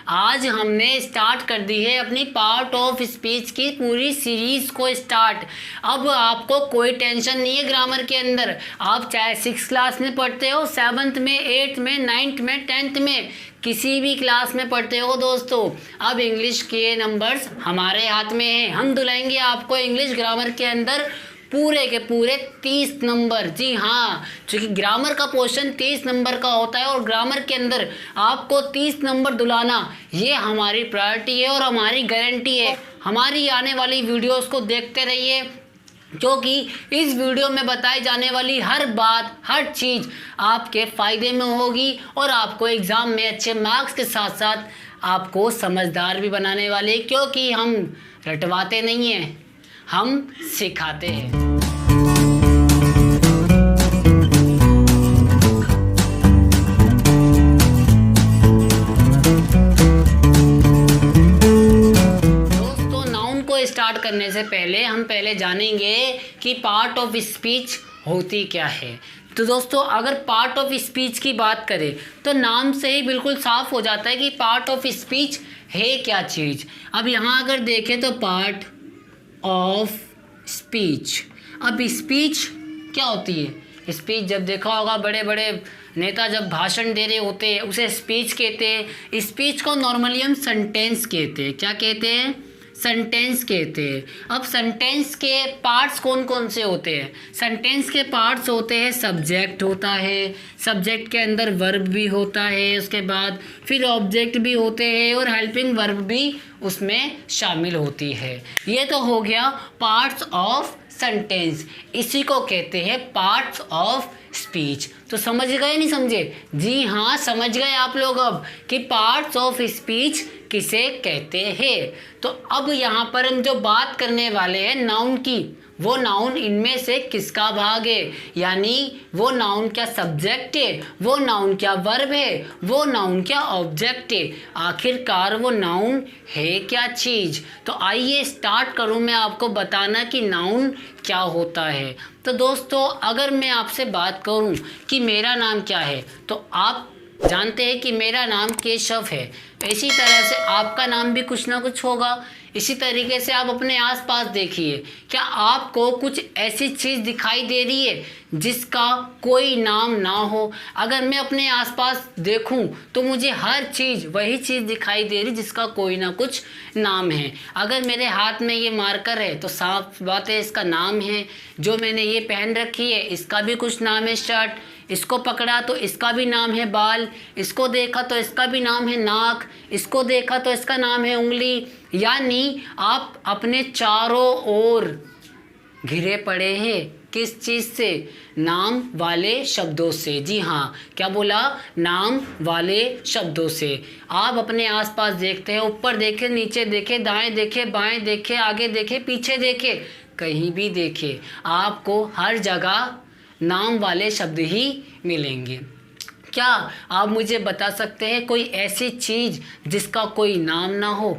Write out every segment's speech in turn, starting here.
आज हमने स्टार्ट कर दी है अपनी पार्ट ऑफ स्पीच की पूरी सीरीज़ को स्टार्ट। अब आपको कोई टेंशन नहीं है ग्रामर के अंदर। आप चाहे 6 क्लास में पढ़ते हो, 7th में, 8th में, 9th में, 10th में, किसी भी क्लास में पढ़ते हो दोस्तों, अब इंग्लिश के नंबर्स हमारे हाथ में हैं। हम दिलाएंगे आपको इंग्लिश ग्रामर के अंदर पूरे के पूरे 30 नंबर। जी हाँ, क्योंकि ग्रामर का पोर्शन 30 नंबर का होता है और ग्रामर के अंदर आपको 30 नंबर दिलाना ये हमारी प्रायोरिटी है और हमारी गारंटी है। हमारी आने वाली वीडियोस को देखते रहिए, क्योंकि इस वीडियो में बताई जाने वाली हर बात, हर चीज़ आपके फ़ायदे में होगी और आपको एग्ज़ाम में अच्छे मार्क्स के साथ साथ आपको समझदार भी बनाने वाले, क्योंकि हम रटवाते नहीं हैं, हम सिखाते हैं। दोस्तों, नाउन को स्टार्ट करने से पहले हम जानेंगे कि पार्ट ऑफ स्पीच होती क्या है। तो दोस्तों, अगर पार्ट ऑफ स्पीच की बात करें तो नाम से ही बिल्कुल साफ हो जाता है कि पार्ट ऑफ स्पीच है क्या चीज़। अब यहाँ अगर देखें तो पार्ट ऑफ स्पीच, अब स्पीच क्या होती है? स्पीच जब देखा होगा बड़े बड़े नेता जब भाषण दे रहे होते हैं उसे स्पीच कहते हैं। स्पीच को नॉर्मली हम सेंटेंस कहते हैं। क्या कहते हैं? सेंटेंस कहते हैं। अब सेंटेंस के पार्ट्स कौन कौन से होते हैं? सेंटेंस के पार्ट्स होते हैं, सब्जेक्ट होता है, सब्जेक्ट के अंदर वर्ब भी होता है, उसके बाद फिर ऑब्जेक्ट भी होते हैं और हेल्पिंग वर्ब भी उसमें शामिल होती है। ये तो हो गया पार्ट्स ऑफ सेंटेंस, इसी को कहते हैं पार्ट्स ऑफ स्पीच। तो समझ गए नहीं समझे? जी हाँ, समझ गए आप लोग अब कि पार्ट्स ऑफ स्पीच किसे कहते हैं। तो अब यहाँ पर हम जो बात करने वाले हैं नाउन की, वो नाउन इनमें से किसका भाग है, यानी वो नाउन क्या सब्जेक्ट है, वो नाउन क्या वर्ब है, वो नाउन क्या ऑब्जेक्ट है, आखिरकार वो नाउन है क्या चीज़। तो आइए स्टार्ट करूँ मैं आपको बताना कि नाउन क्या होता है। तो दोस्तों, अगर मैं आपसे बात करूँ कि मेरा नाम क्या है, तो आप जानते हैं कि मेरा नाम केशव है। इसी तरह से आपका नाम भी कुछ ना कुछ होगा। इसी तरीके से आप अपने आसपास देखिए, क्या आपको कुछ ऐसी चीज़ दिखाई दे रही है जिसका कोई नाम ना हो? अगर मैं अपने आसपास देखूं तो मुझे हर चीज़ वही चीज़ दिखाई दे रही जिसका कोई ना कुछ नाम है। अगर मेरे हाथ में ये मार्कर है तो साफ बात है इसका नाम है। जो मैंने ये पहन रखी है इसका भी कुछ नाम है, शर्ट। इसको पकड़ा तो इसका भी नाम है बाल। इसको देखा तो इसका भी नाम है नाक। इसको देखा तो इसका नाम है उंगली। यानी आप अपने चारों ओर घिरे पड़े हैं किस चीज़ से? नाम वाले शब्दों से। जी हाँ, क्या बोला? नाम वाले शब्दों से। आप अपने आसपास देखते हैं, ऊपर देखे, नीचे देखे, दाएं देखे, बाएं देखे, आगे देखे, पीछे देखे, कहीं भी देखे, आपको हर जगह नाम वाले शब्द ही मिलेंगे। क्या आप मुझे बता सकते हैं कोई ऐसी चीज़ जिसका कोई नाम ना हो?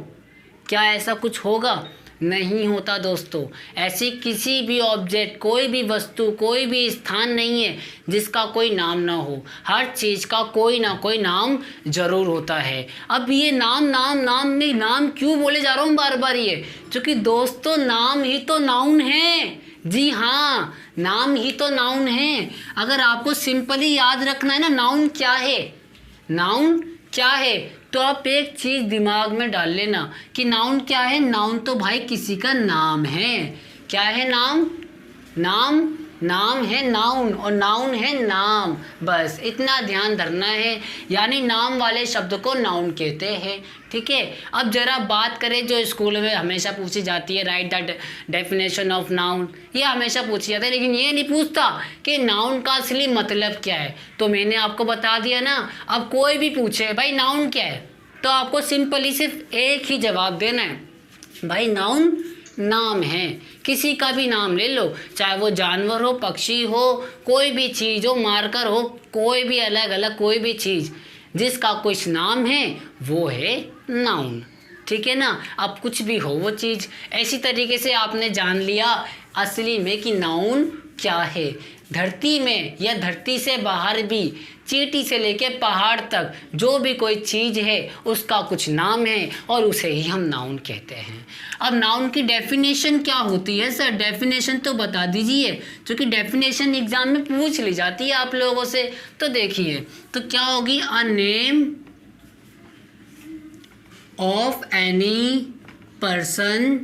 क्या ऐसा कुछ होगा? नहीं होता दोस्तों। ऐसी किसी भी ऑब्जेक्ट, कोई भी वस्तु, कोई भी स्थान नहीं है जिसका कोई नाम ना हो। हर चीज़ का कोई ना कोई नाम ज़रूर होता है। अब ये नाम नाम नाम में नाम क्यों बोले जा रहा हूँ बार बार ये? क्योंकि दोस्तों नाम ही तो नाउन है। जी हाँ, नाम ही तो नाउन है। अगर आपको सिंपली याद रखना है ना नाउन क्या है, नाउन क्या है, तो आप एक चीज़ दिमाग में डाल लेना कि नाउन क्या है। नाउन तो भाई किसी का नाम है। क्या है नाम? नाम, नाम है नाउन और नाउन है नाम। बस इतना ध्यान धरना है, यानी नाम वाले शब्द को नाउन कहते हैं। ठीक है, अब जरा बात करें जो स्कूल में हमेशा पूछी जाती है, right the definition of noun. ये हमेशा पूछी जाती है, लेकिन ये नहीं पूछता कि नाउन का असली मतलब क्या है। तो मैंने आपको बता दिया ना। अब कोई भी पूछे भाई नाउन क्या है, तो आपको सिंपली सिर्फ एक ही जवाब देना है, भाई नाउन नाम है। किसी का भी नाम ले लो, चाहे वो जानवर हो, पक्षी हो, कोई भी चीज़ हो, मार्कर हो, कोई भी अलग अलग कोई भी चीज़ जिसका कुछ नाम है वो है नाउन। ठीक है ना? अब कुछ भी हो वो चीज़। ऐसी तरीके से आपने जान लिया असली में कि नाउन क्या है। धरती में या धरती से बाहर भी चींटी से लेके पहाड़ तक जो भी कोई चीज़ है उसका कुछ नाम है और उसे ही हम नाउन कहते हैं। अब नाउन की डेफिनेशन क्या होती है सर? डेफिनेशन तो बता दीजिए, क्योंकि डेफिनेशन एग्जाम में पूछ ली जाती है आप लोगों से। तो देखिए, तो क्या होगी? अ name of any person,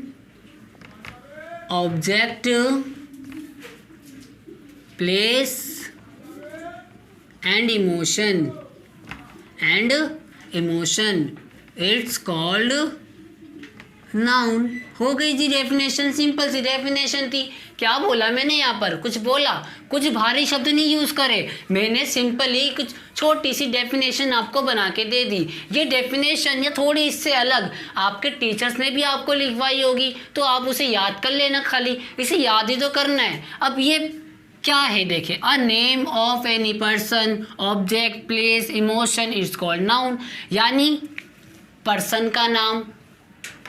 object, place and emotion it's called noun. हो गई जी डेफिनेशन, सिंपल सी डेफिनेशन थी। क्या बोला मैंने यहाँ पर? कुछ बोला, कुछ भारी शब्द नहीं यूज़ करे, मैंने सिंपल ही कुछ छोटी सी डेफिनेशन आपको बना के दे दी। ये डेफिनेशन या थोड़ी इससे अलग आपके टीचर्स ने भी आपको लिखवाई होगी, तो आप उसे याद कर लेना, खाली इसे याद ही तो करना है। अब ये क्या है? देखिए, अ name of any person, object, place, emotion is called noun. यानी पर्सन का नाम,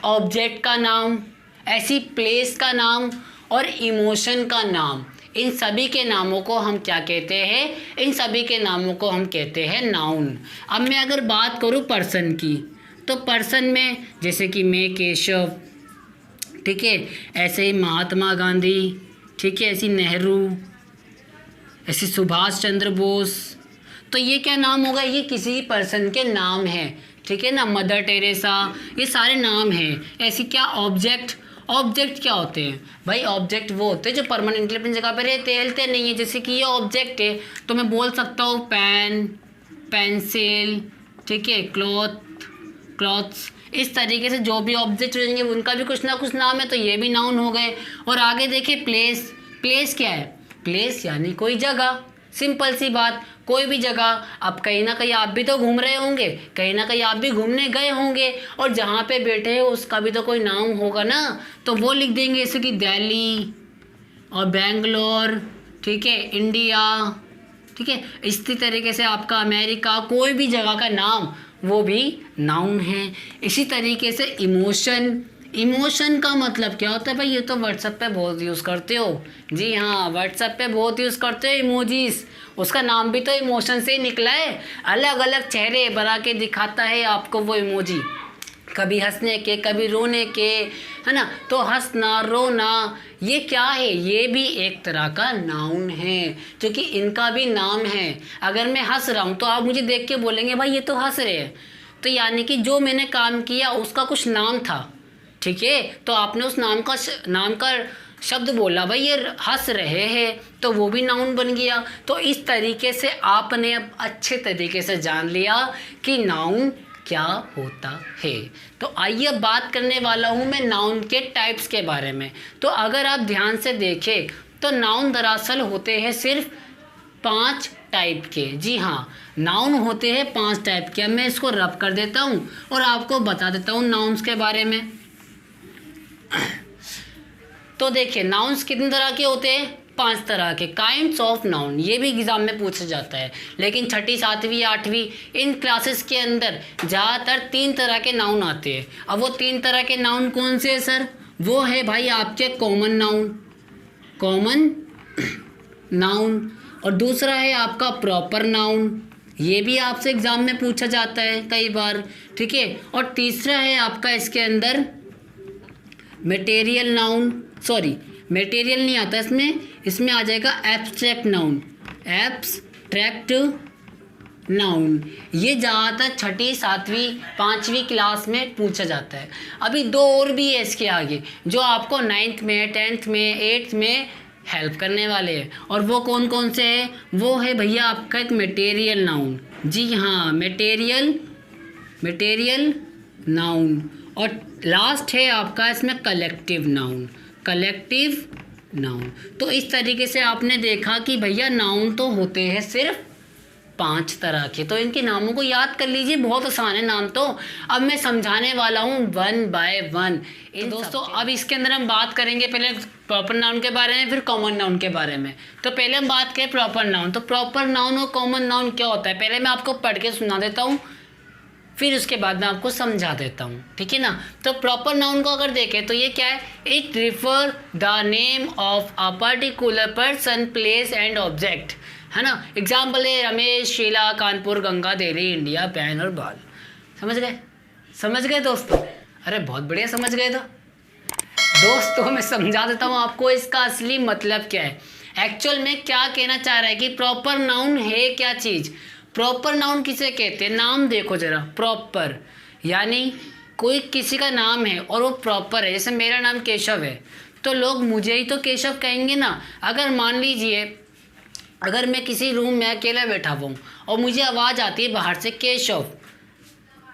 ऑब्जेक्ट का नाम, ऐसी प्लेस का नाम और इमोशन का नाम, इन सभी के नामों को हम क्या कहते हैं? इन सभी के नामों को हम कहते हैं नाउन। अब मैं अगर बात करूं पर्सन की, तो पर्सन में जैसे कि मैं केशव, ठीक है, ऐसे ही महात्मा गांधी, ठीक है, ऐसी नेहरू, ऐसे सुभाष चंद्र बोस, तो ये क्या नाम होगा? ये किसी पर्सन के नाम है, ठीक है ना। मदर टेरेसा, ये सारे नाम हैं। ऐसी क्या ऑब्जेक्ट? ऑब्जेक्ट क्या होते हैं भाई? ऑब्जेक्ट वो होते हैं जो परमानेंटली अपनी जगह पर रहते हैं, हिलते नहीं है। जैसे कि ये ऑब्जेक्ट है तो मैं बोल सकता हूँ पेन, पेंसिल, ठीक है, क्लॉथ्स, इस तरीके से जो भी ऑब्जेक्ट रहेंगे उनका भी कुछ ना कुछ नाम है, तो ये भी नाउन हो गए। और आगे देखिए प्लेस। प्लेस क्या है? प्लेस यानी कोई जगह, सिंपल सी बात, कोई भी जगह। अब कहीं ना कहीं आप भी तो घूम रहे होंगे, कहीं ना कहीं आप भी घूमने गए होंगे, और जहाँ पे बैठे हो उसका भी तो कोई नाम होगा ना, तो वो लिख देंगे, जैसे कि दिल्ली और बेंगलोर, ठीक है, इंडिया, ठीक है, इसी तरीके से आपका अमेरिका, कोई भी जगह का नाम वो भी नाउन है। इसी तरीके से इमोशन। इमोशन का मतलब क्या होता है भाई? ये तो व्हाट्सएप पे बहुत यूज़ करते हो। जी हाँ, व्हाट्सएप पे बहुत यूज़ करते हो इमोजीज, उसका नाम भी तो इमोशन से ही निकला है। अलग अलग चेहरे बना के दिखाता है आपको वो इमोजी, कभी हंसने के, कभी रोने के, है ना। तो हंसना, रोना, ये क्या है? ये भी एक तरह का नाउन है, क्योंकि इनका भी नाम है। अगर मैं हंस रहा हूँ तो आप मुझे देख के बोलेंगे भाई ये तो हंस रहे हैं, तो यानी कि जो मैंने काम किया उसका कुछ नाम था, ठीक है, तो आपने उस नाम का शब्द बोला, भाई ये हंस रहे हैं, तो वो भी नाउन बन गया। तो इस तरीके से आपने अब अच्छे तरीके से जान लिया कि नाउन क्या होता है। तो आइए बात करने वाला हूँ मैं नाउन के टाइप्स के बारे में। तो अगर आप ध्यान से देखें तो नाउन दरअसल होते हैं सिर्फ 5 टाइप के। जी हाँ, नाउन होते हैं 5 टाइप के। अब मैं इसको रब कर देता हूँ और आपको बता देता हूँ नाउन्स के बारे में। तो देखिए, नाउन्स कितने तरह के होते हैं? 5 तरह के। काइंड्स ऑफ नाउन, ये भी एग्जाम में पूछा जाता है, लेकिन 6ठी, 7वीं, 8वीं इन क्लासेस के अंदर ज़्यादातर 3 तरह के नाउन आते हैं। अब वो 3 तरह के नाउन कौन से हैं सर? वो है भाई आपके कॉमन नाउन, और दूसरा है आपका प्रॉपर नाउन, ये भी आपसे एग्ज़ाम में पूछा जाता है कई बार, ठीक है। और तीसरा है आपका इसके अंदर मटेरियल नाउन, सॉरी मटेरियल नहीं आता इसमें आ जाएगा एब्स्ट्रैक्ट नाउन। ये ज़्यादातर 6ठी, 7वीं, 5वीं क्लास में पूछा जाता है। अभी 2 और भी है इसके आगे जो आपको 9th में, 10th में, 8th में हेल्प करने वाले हैं। और वो कौन कौन से हैं? वो है भैया आपका एक मटेरियल नाउन, जी हाँ, मटेरियल नाउन। और लास्ट है आपका इसमें कलेक्टिव नाउन। तो इस तरीके से आपने देखा कि भैया नाउन तो होते हैं सिर्फ 5 तरह के। तो इनके नामों को याद कर लीजिए, बहुत आसान है नाम तो। अब मैं समझाने वाला हूँ 1 बाय 1 इन दोस्तों। अब इसके अंदर हम बात करेंगे पहले प्रॉपर नाउन के बारे में, फिर कॉमन नाउन के बारे में। तो पहले हम बात करें प्रॉपर नाउन। तो प्रॉपर नाउन और कॉमन नाउन क्या होता है, पहले मैं आपको पढ़ के सुना देता हूँ, फिर उसके बाद मैं आपको समझा देता हूँ, ठीक है ना। तो प्रॉपर नाउन को अगर देखें तो ये क्या है? It refer the name of a particular person, place and object. है ना। एग्जाम्पल है रमेश, शीला, कानपुर, गंगा, दिल्ली, इंडिया, पैन और बाल। समझ गए दोस्तों? अरे बहुत बढ़िया समझ गए। तो दोस्तों मैं समझा देता हूँ आपको इसका असली मतलब क्या है। एक्चुअल में क्या कहना चाह रहा है कि प्रॉपर नाउन है क्या चीज़। प्रॉपर नाउन किसे कहते हैं? नाम देखो जरा, प्रॉपर यानी कोई किसी का नाम है और वो प्रॉपर है। जैसे मेरा नाम केशव है तो लोग मुझे ही तो केशव कहेंगे ना। अगर मान लीजिए अगर मैं किसी रूम में अकेला बैठा हुआ हूँ और मुझे आवाज़ आती है बाहर से केशव,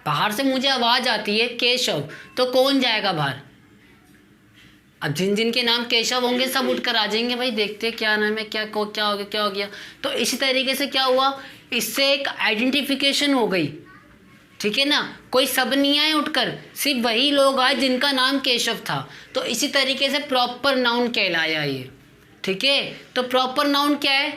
बाहर से मुझे आवाज़ आती है केशव, तो कौन जाएगा बाहर? अब जिन जिन के नाम केशव होंगे सब उठकर आ जाएंगे, भाई देखते हैं क्या नाम है, क्या हो गया। तो इसी तरीके से क्या हुआ, इससे एक आइडेंटिफिकेशन हो गई, ठीक है ना। कोई सब नहीं आए उठकर, सिर्फ वही लोग आए जिनका नाम केशव था। तो इसी तरीके से प्रॉपर नाउन कहलाया ये, ठीक है। तो प्रॉपर नाउन क्या है?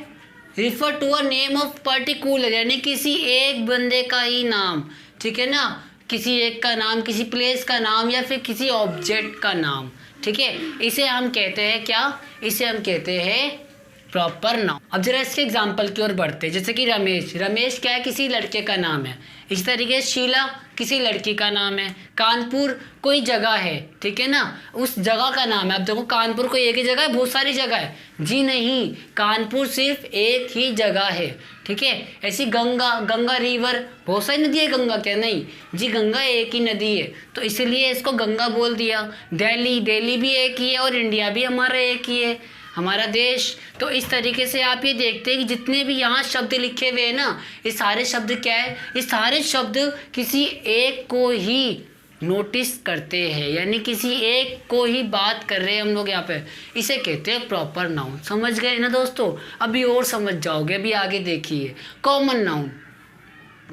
Refer to a name of particular, यानी किसी एक बंदे का ही नाम, ठीक है ना। किसी एक का नाम, किसी प्लेस का नाम या फिर किसी ऑब्जेक्ट का नाम, ठीक है। इसे हम कहते हैं क्या? इसे हम कहते हैं प्रॉपर नाउन। अब जरा इसके एग्जाम्पल की ओर बढ़ते हैं। जैसे कि रमेश, रमेश क्या है? किसी लड़के का नाम है। इसी तरीके से शीला किसी लड़की का नाम है। कानपुर कोई जगह है, ठीक है ना, उस जगह का नाम है। अब देखो कानपुर कोई एक ही जगह है, बहुत सारी जगह है? जी नहीं, कानपुर सिर्फ एक ही जगह है, ठीक है। ऐसी गंगा, गंगा रिवर, बहुत सारी नदी है गंगा, क्या नहीं जी, गंगा एक ही नदी है तो इसीलिए इसको गंगा बोल दिया। दिल्ली, दिल्ली भी एक ही है और इंडिया भी हमारा एक ही है, हमारा देश। तो इस तरीके से आप ये देखते हैं कि जितने भी यहाँ शब्द लिखे हुए हैं ना, ये सारे शब्द क्या है? ये सारे शब्द किसी एक को ही नोटिस करते हैं, यानी किसी एक को ही बात कर रहे हैं हम लोग यहाँ पे। इसे कहते हैं प्रॉपर नाउन। समझ गए ना दोस्तों? अभी और समझ जाओगे। अभी आगे देखिए कॉमन नाउन।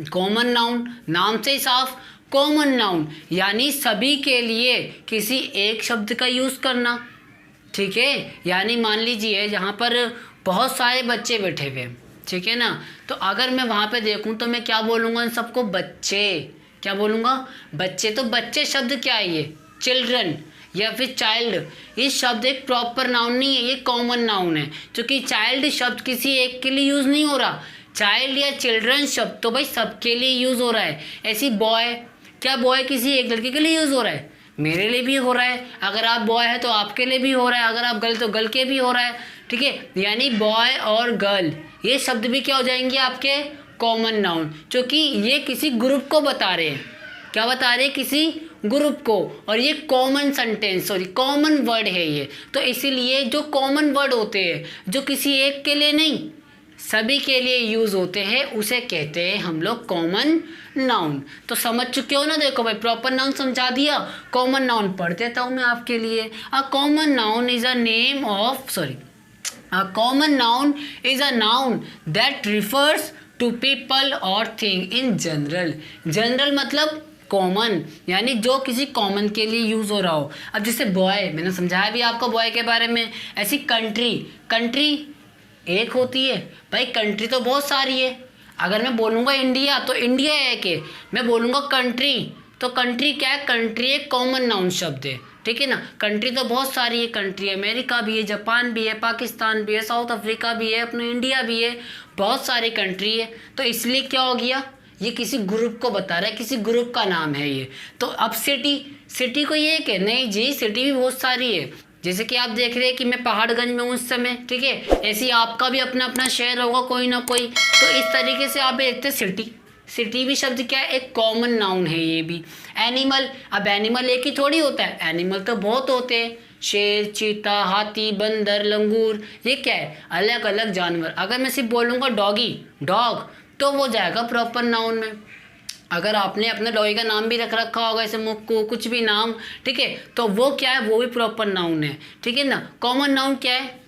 कॉमन नाउन नाम से ही साफ, कॉमन नाउन यानी सभी के लिए किसी एक शब्द का यूज़ करना, ठीक है। यानी मान लीजिए जहाँ पर बहुत सारे बच्चे बैठे हुए, ठीक है ना, तो अगर मैं वहाँ पे देखूँ तो मैं क्या बोलूँगा उन सबको? बच्चे। क्या बोलूँगा? बच्चे। तो बच्चे शब्द क्या है? ये चिल्ड्रन या फिर चाइल्ड, ये शब्द एक प्रॉपर नाउन नहीं है, ये कॉमन नाउन है। क्योंकि चाइल्ड शब्द किसी एक के लिए यूज़ नहीं हो रहा। चाइल्ड या चिल्ड्रन शब्द तो भाई सबके लिए यूज़ हो रहा है। ऐसी बॉय, क्या बॉय किसी एक लड़के के लिए यूज़ हो रहा है? मेरे लिए भी हो रहा है। अगर आप बॉय है तो आपके लिए भी हो रहा है, अगर आप गर्ल तो गर्ल के भी हो रहा है, ठीक है। यानी बॉय और गर्ल ये शब्द भी क्या हो जाएंगे आपके? कॉमन नाउन, क्योंकि ये किसी ग्रुप को बता रहे हैं। क्या बता रहे हैं? किसी ग्रुप को। और ये common sentence, sorry common word है ये। तो इसीलिए जो कॉमन वर्ड होते हैं, जो किसी एक के लिए नहीं सभी के लिए यूज़ होते हैं, उसे कहते हैं हम लोग कॉमन नाउन। तो समझ चुके हो ना? देखो भाई प्रॉपर नाउन समझा दिया, कॉमन नाउन पढ़ देता हूँ मैं आपके लिए। A common noun is a name of, sorry, a common noun is a noun that refers to people और थिंग इन जनरल। जनरल मतलब कॉमन, यानी जो किसी कॉमन के लिए यूज़ हो रहा हो। अब जैसे बॉय, मैंने समझाया भी आपको बॉय के बारे में। ऐसी कंट्री, कंट्री एक होती है भाई, कंट्री तो बहुत सारी है। अगर मैं बोलूँगा इंडिया तो इंडिया एक है, मैं बोलूँगा कंट्री तो कंट्री क्या है? कंट्री एक कॉमन नाउन शब्द है, ठीक है ना। कंट्री तो बहुत सारी है, कंट्री अमेरिका भी है, जापान भी है, पाकिस्तान भी है, साउथ अफ्रीका भी है, अपना इंडिया भी है, बहुत सारी कंट्री है। तो इसलिए क्या हो गया? ये किसी ग्रुप को बता रहा है, किसी ग्रुप का नाम है ये। तो अब सिटी, सिटी को ये एक है? नहीं जी, सिटी भी बहुत सारी है। जैसे कि आप देख रहे हैं कि मैं पहाड़गंज में हूँ उस समय, ठीक है, ऐसे ही आपका भी अपना अपना शहर होगा कोई ना कोई। तो इस तरीके से आप देखते हैं सिटी, सिटी भी शब्द क्या है? एक कॉमन नाउन है ये भी। एनिमल, अब एनिमल एक ही थोड़ी होता है, एनिमल तो बहुत होते हैं। शेर, चीता, हाथी, बंदर, लंगूर, ये क्या है? अलग अलग जानवर। अगर मैं सिर्फ बोलूँगा डॉगी, डॉग, तो वो जाएगा प्रॉपर नाउन में। अगर आपने अपने डॉगी का नाम भी रख रखा होगा, ऐसे मुक्कू, कुछ भी नाम, ठीक है, तो वो क्या है? वो भी प्रॉपर नाउन है, ठीक है ना। कॉमन नाउन क्या है?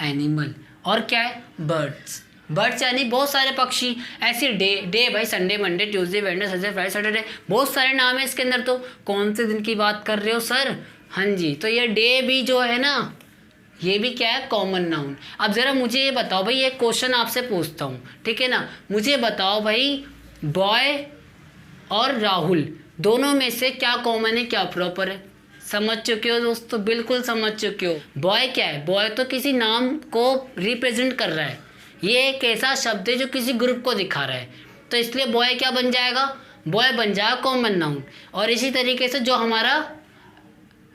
एनिमल। और क्या है? बर्ड्स। बर्ड्स यानी बहुत सारे पक्षी। ऐसे डे, डे भाई Sunday, Monday, Tuesday, Wednesday, Thursday, Friday, Saturday, बहुत सारे नाम है इसके अंदर। तो कौन से दिन की बात कर रहे हो सर? हाँ जी, तो ये डे भी जो है ना, ये भी क्या है? Common noun. अब ज़रा मुझे ये बताओ भाई, एक क्वेश्चन आपसे पूछता हूँ, ठीक है ना, मुझे बताओ भाई, बॉय और राहुल दोनों में से क्या कॉमन है, क्या प्रॉपर है? समझ चुके हो दोस्तों? बिल्कुल समझ चुके हो। बॉय क्या है? बॉय तो किसी नाम को रिप्रेजेंट कर रहा है, ये एक ऐसा शब्द है जो किसी ग्रुप को दिखा रहा है, तो इसलिए बॉय क्या बन जाएगा, बॉय बन जाएगा कॉमन नाउन। और इसी तरीके से जो हमारा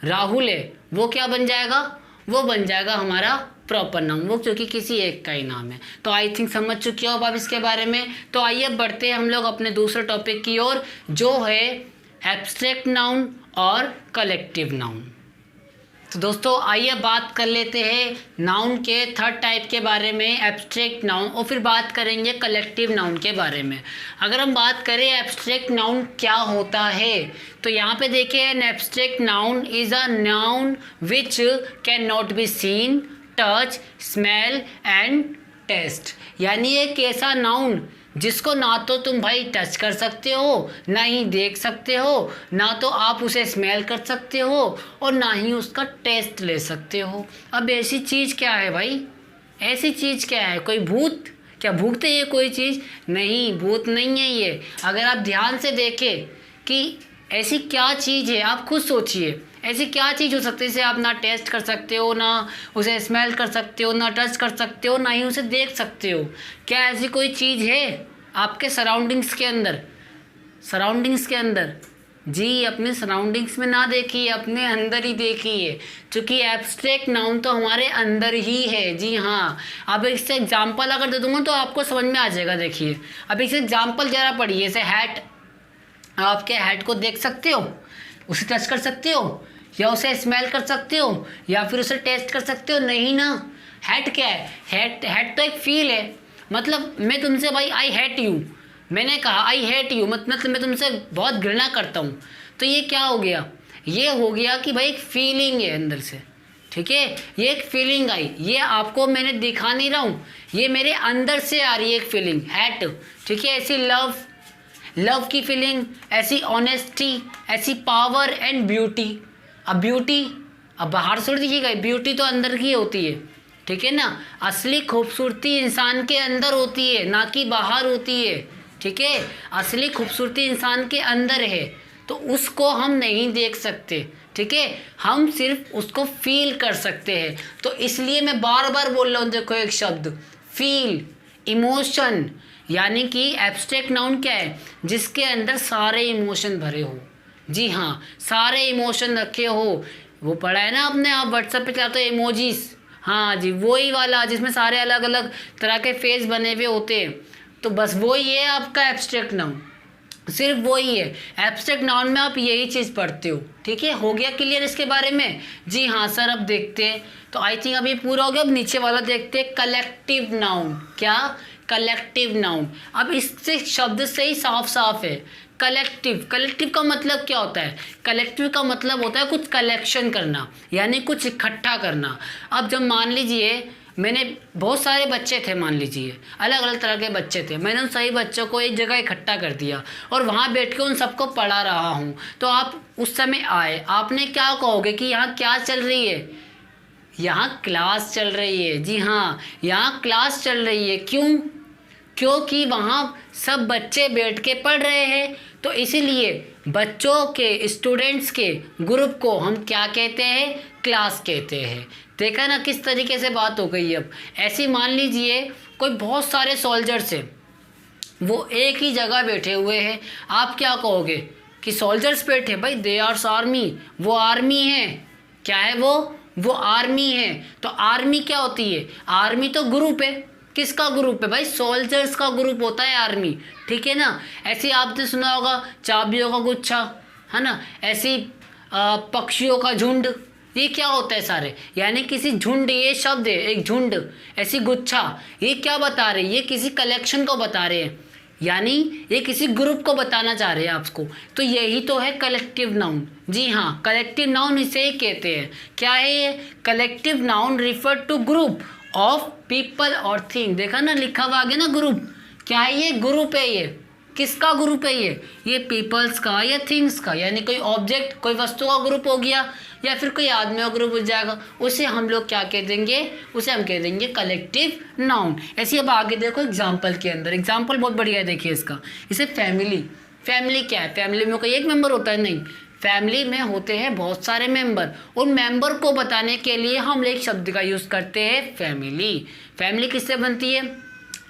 राहुल है वो क्या बन जाएगा, वो बन जाएगा हमारा प्रॉपर नाउन, वो क्योंकि किसी एक का ही नाम है। तो आई थिंक समझ चुके हो आप इसके बारे में। तो आइए बढ़ते हैं हम लोग अपने दूसरे टॉपिक की ओर, जो है एब्स्ट्रैक्ट नाउन और कलेक्टिव नाउन। तो दोस्तों आइए बात कर लेते हैं नाउन के थर्ड टाइप के बारे में, एब्स्ट्रैक्ट नाउन, और फिर बात करेंगे कलेक्टिव नाउन के बारे में। अगर हम बात करें एब्स्ट्रैक्ट नाउन क्या होता है, तो यहाँ पे देखिए an abstract noun is a noun which can not be seen, touch, smell and taste. यानी एक ऐसा नाउन जिसको ना तो तुम भाई टच कर सकते हो, ना ही देख सकते हो, ना तो आप उसे स्मेल कर सकते हो, और ना ही उसका टेस्ट ले सकते हो। अब ऐसी चीज़ क्या है भाई, ऐसी चीज़ क्या है, कोई भूत? क्या भूत है ये कोई चीज़? नहीं, भूत नहीं है ये। अगर आप ध्यान से देखें कि ऐसी क्या चीज़ है, आप खुद सोचिए ऐसी क्या चीज़ हो सकती है जिसे आप ना टेस्ट कर सकते हो, ना उसे स्मेल कर सकते हो, ना टच कर सकते हो, ना ही उसे देख सकते हो। क्या ऐसी कोई चीज़ है आपके सराउंडिंग्स के अंदर? सराउंडिंग्स के अंदर? जी, अपने सराउंडिंग्स में ना देखिए, अपने अंदर ही देखिए, क्योंकि एब्स्ट्रैक्ट नाउन तो हमारे अंदर ही है। जी हाँ, अब इससे एग्जाम्पल अगर दे दूँगा तो आपको समझ में आ जाएगा। देखिए अब इससे एग्जाम्पल ज़रा पढ़िए। जैसे हैट, आपके हैट को देख सकते हो, उसे टच कर सकते हो, या उसे स्मेल कर सकते हो, या फिर उसे टेस्ट कर सकते हो? नहीं ना। हैट क्या है? हैट तो एक फील है। मतलब मैं तुमसे भाई आई हेट यू, मैंने कहा आई हेट यू, मतलब मैं तुमसे बहुत घृणा करता हूँ, तो ये क्या हो गया? ये हो गया कि भाई एक फीलिंग है अंदर से, ठीक है, ये एक फीलिंग आई, ये आपको मैंने दिखा नहीं रहा हूँ, ये मेरे अंदर से आ रही है एक फीलिंग, हैट, ठीक है। ऐसी लव की फीलिंग, ऐसी ऑनेस्टी, ऐसी पावर एंड ब्यूटी। अब ब्यूटी अब बाहर से दिखिएगा, ब्यूटी तो अंदर की होती है, ठीक है ना। असली खूबसूरती इंसान के अंदर होती है, ना कि बाहर होती है, ठीक है। असली खूबसूरती इंसान के अंदर है, तो उसको हम नहीं देख सकते, ठीक है, हम सिर्फ उसको फील कर सकते हैं। तो इसलिए मैं बार बार बोल रहा हूँ, देखो एक शब्द फील, इमोशन, यानी कि एब्स्ट्रैक्ट नाउन क्या है? जिसके अंदर सारे इमोशन भरे हो। जी हाँ, सारे इमोशन रखे हो। वो पढ़ा है ना आपने, आप व्हाट्सएप पे चलाते हो इमोजीज, हाँ जी, वही वाला जिसमें सारे अलग अलग तरह के फेस बने हुए होते हैं, तो बस वही है आपका एब्स्ट्रैक्ट नाउन, सिर्फ वही है। एब्स्ट्रैक्ट नाउन में आप यही चीज़ पढ़ते हो, ठीक है। हो गया क्लियर इसके बारे में? जी हाँ सर, अब देखते हैं। तो आई थिंक अब ये पूरा हो गया। अब नीचे वाला देखते हैं, कलेक्टिव नाउन। क्या? Collective noun. अब इससे शब्द से ही साफ साफ है, कलेक्टिव। कलेक्टिव का मतलब क्या होता है? कलेक्टिव का मतलब होता है कुछ कलेक्शन करना, यानी कुछ इकट्ठा करना। अब जब मान लीजिए मैंने बहुत सारे बच्चे थे, मान लीजिए अलग अलग तरह के बच्चे थे, मैंने उन सभी बच्चों को एक जगह इकट्ठा कर दिया और वहाँ बैठ के उन सबको पढ़ा रहा हूँ। तो आप उस समय आए, आपने क्या कहोगे कि यहाँ क्या चल रही है? यहाँ क्लास चल रही है। जी हाँ, यहाँ क्लास चल रही है। क्यों? क्योंकि वहाँ सब बच्चे बैठ के पढ़ रहे हैं, तो इसीलिए बच्चों के, स्टूडेंट्स के ग्रुप को हम क्या कहते हैं? क्लास कहते हैं। देखा ना किस तरीके से बात हो गई। अब ऐसी मान लीजिए कोई बहुत सारे सोल्जर्स हैं, वो एक ही जगह बैठे हुए हैं, आप क्या कहोगे कि सोल्जर्स बैठे? भाई दे आर्स आर्मी, वो आर्मी है। क्या है वो आर्मी है। तो आर्मी क्या होती है? आर्मी तो ग्रुप है। किसका ग्रुप है भाई? सोल्जर्स का ग्रुप होता है आर्मी, ठीक है ना। ऐसे आपने सुना होगा चाबियों का गुच्छा, है ना, ऐसी पक्षियों का झुंड, ये क्या होता है सारे? यानी किसी झुंड, ये शब्द है एक झुंड, ऐसी गुच्छा, ये क्या बता रहे हैं? ये किसी कलेक्शन को बता रहे हैं, यानी ये किसी ग्रुप को बताना चाह रहे हैं आपको। तो यही तो है कलेक्टिव नाउन। जी हाँ, कलेक्टिव नाउन इसे ही कहते हैं। क्या है ये? Collective noun refer to group of people और थिंग। देखा ना, लिखा हुआ आगे ना ग्रुप। क्या है ये? ग्रुप है। ये किसका ग्रुप है? ये पीपल्स का या थिंग्स का, यानी कोई ऑब्जेक्ट, कोई वस्तु का ग्रुप हो गया, या फिर कोई आदमी का ग्रुप हो जाएगा, उसे हम लोग क्या कह देंगे? उसे हम कह देंगे कलेक्टिव नाउन। ऐसे अब आगे देखो एग्जाम्पल के अंदर, एग्जाम्पल बहुत बढ़िया है, देखिए इसका। इसे फैमिली। फैमिली क्या है? फैमिली में कोई एक मेंबर होता है? नहीं, फैमिली में होते हैं बहुत सारे मेंबर। उन मेंबर को बताने के लिए हम एक शब्द का यूज़ करते हैं, फैमिली। फैमिली किससे बनती है?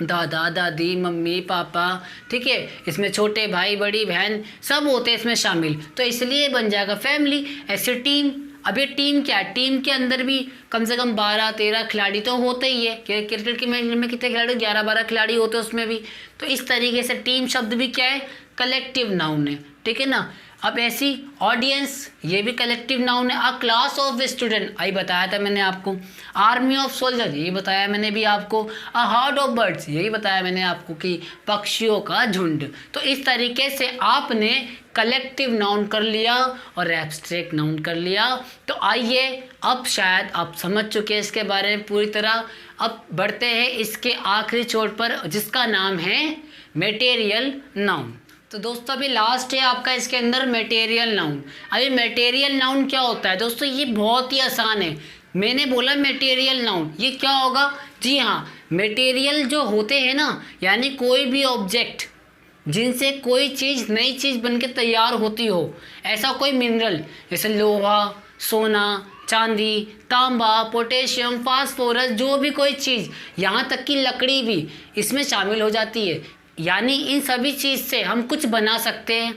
दादा दादी मम्मी पापा, ठीक है, इसमें छोटे भाई बड़ी बहन सब होते हैं इसमें शामिल, तो इसलिए बन जाएगा फैमिली। ऐसे टीम, अब ये टीम क्या है, टीम के अंदर भी कम से कम 12-13 खिलाड़ी तो होते ही है। क्रिकेट के मैच में कितने खिलाड़ी, 11-12 खिलाड़ी होते हैं उसमें भी। तो इस तरीके से टीम शब्द भी क्या है, कलेक्टिव नाउन है, ठीक है ना। अब ऐसी ऑडियंस, ये भी कलेक्टिव नाउन है। अ क्लास ऑफ स्टूडेंट, आई बताया था मैंने आपको। आर्मी ऑफ सोल्जर, यही बताया मैंने भी आपको। अ हार्ड ऑफ बर्ड्स, यही बताया मैंने आपको कि पक्षियों का झुंड। तो इस तरीके से आपने कलेक्टिव नाउन कर लिया और एब्स्ट्रैक्ट नाउन कर लिया। तो आइए अब शायद आप समझ चुके हैं इसके बारे में पूरी तरह। अब बढ़ते हैं इसके आखिरी छोर पर, जिसका नाम है मटेरियल नाउन। तो दोस्तों अभी लास्ट है आपका इसके अंदर मटेरियल नाउन। अभी मटेरियल नाउन क्या होता है दोस्तों, ये बहुत ही आसान है। मैंने बोला मटेरियल नाउन, ये क्या होगा, जी हाँ, मटेरियल जो होते हैं ना, यानी कोई भी ऑब्जेक्ट जिनसे कोई चीज़ नई चीज़ बनके तैयार होती हो, ऐसा कोई मिनरल जैसे लोहा, सोना, चांदी, तांबा, पोटेशियम, फास्फोरस, जो भी कोई चीज़, यहाँ तक कि लकड़ी भी इसमें शामिल हो जाती है। यानी इन सभी चीज़ से हम कुछ बना सकते हैं,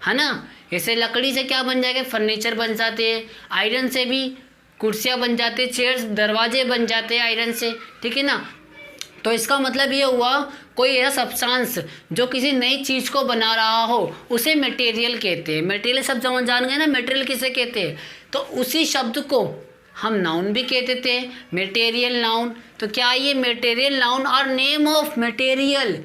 है ना। जैसे लकड़ी से क्या बन जाएगा, फर्नीचर बन जाते हैं। आयरन से भी कुर्सियाँ बन जाते हैं, चेयर्स, दरवाजे बन जाते हैं आयरन से, ठीक है ना। तो इसका मतलब ये हुआ, कोई ऐसा सब्सटेंस जो किसी नई चीज़ को बना रहा हो उसे मटेरियल कहते हैं। मटेरियल सब जान गए ना, मटेरियल किसे कहते हैं। तो उसी शब्द को हम नाउन भी कह देते हैं, मटेरियल नाउन। तो क्या ये मटेरियल नाउन और नेम ऑफ मटेरियल,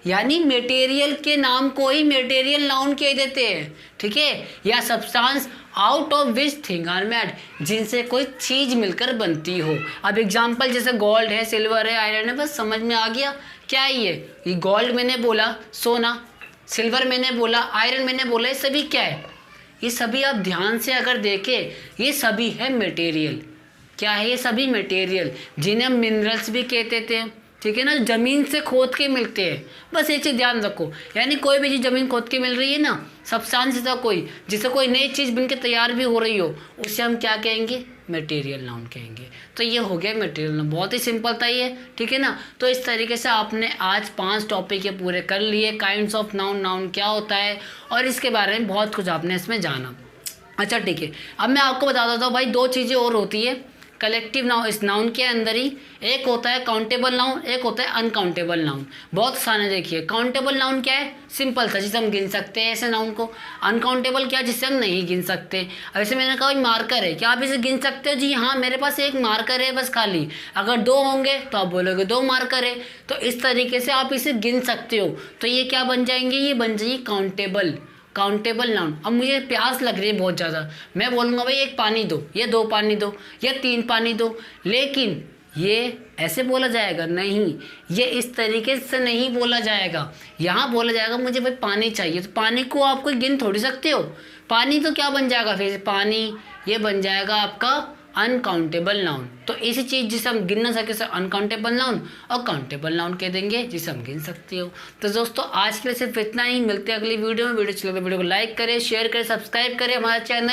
यानी मटेरियल के नाम को ही मटेरियल नाउन कह देते हैं, ठीक है। या substance out of which thing are made, जिनसे कोई चीज़ मिलकर बनती हो। अब एग्जांपल जैसे गोल्ड है, सिल्वर है, आयरन है, बस समझ में आ गया क्या है ये गोल्ड मैंने बोला, सोना, सिल्वर मैंने बोला, आयरन मैंने बोला, ये सभी क्या है, ये सभी आप ध्यान से अगर देखें, ये सभी है मटेरियल। क्या है ये सभी मटेरियल, जिन्हें हम मिनरल्स भी कहते थे, ठीक है ना, ज़मीन से खोद के मिलते हैं। बस ये चीज़ ध्यान रखो, यानी कोई भी चीज़ ज़मीन खोद के मिल रही है ना, सब्सटेंस ऐसा कोई जिससे कोई नई चीज़ बनके तैयार भी हो रही हो, उसे हम क्या कहेंगे, मटेरियल नाउन कहेंगे। तो ये हो गया मटेरियल नाउन, बहुत ही सिंपल था ये, ठीक है ना। तो इस तरीके से आपने आज 5 टॉपिक ये पूरे कर लिए, काइंड्स ऑफ नाउन, नाउन क्या होता है, और इसके बारे में बहुत कुछ आपने इसमें जाना। अच्छा ठीक है, अब मैं आपको बता देता हूँ भाई, 2 चीज़ें और होती है कलेक्टिव नाउन, इस नाउन के अंदर ही। एक होता है काउंटेबल नाउन, एक होता है अनकाउंटेबल नाउन। बहुत आसान है, देखिए काउंटेबल नाउन क्या है, सिंपल सा, जिसे हम गिन सकते हैं ऐसे नाउन को। अनकाउंटेबल क्या है, जिसे हम नहीं गिन सकते। ऐसे मैंने कहा मार्कर है, क्या आप इसे गिन सकते हो, जी हाँ मेरे पास एक मार्कर है बस खाली। अगर 2 होंगे तो आप बोलोगे 2 मार्कर है। तो इस तरीके से आप इसे गिन सकते हो। तो ये क्या बन जाएंगे, ये बन जाएंगे काउंटेबल नाउन। अब मुझे प्यास लग रही है बहुत ज़्यादा, मैं बोलूँगा भाई 1 पानी दो, या 2 पानी दो, या 3 पानी दो, लेकिन ये ऐसे बोला जाएगा नहीं, ये इस तरीके से नहीं बोला जाएगा। यहाँ बोला जाएगा मुझे भाई पानी चाहिए, तो पानी को आप कोई गिन थोड़ी सकते हो। पानी तो क्या बन जाएगा फिर, पानी, ये बन जाएगा आपका अनकाउंटेबल नाउन। तो ऐसी चीज़ जिसे हम गिन ना सके, अनकाउंटेबल नाउन, और काउंटेबल नाउन कह देंगे जिसे हम गिन सकते हो। तो दोस्तों आज के लिए सिर्फ इतना ही, मिलते हैं अगली वीडियो में। वीडियो चले तो वीडियो को लाइक करें, शेयर करें, सब्सक्राइब करें हमारा चैनल।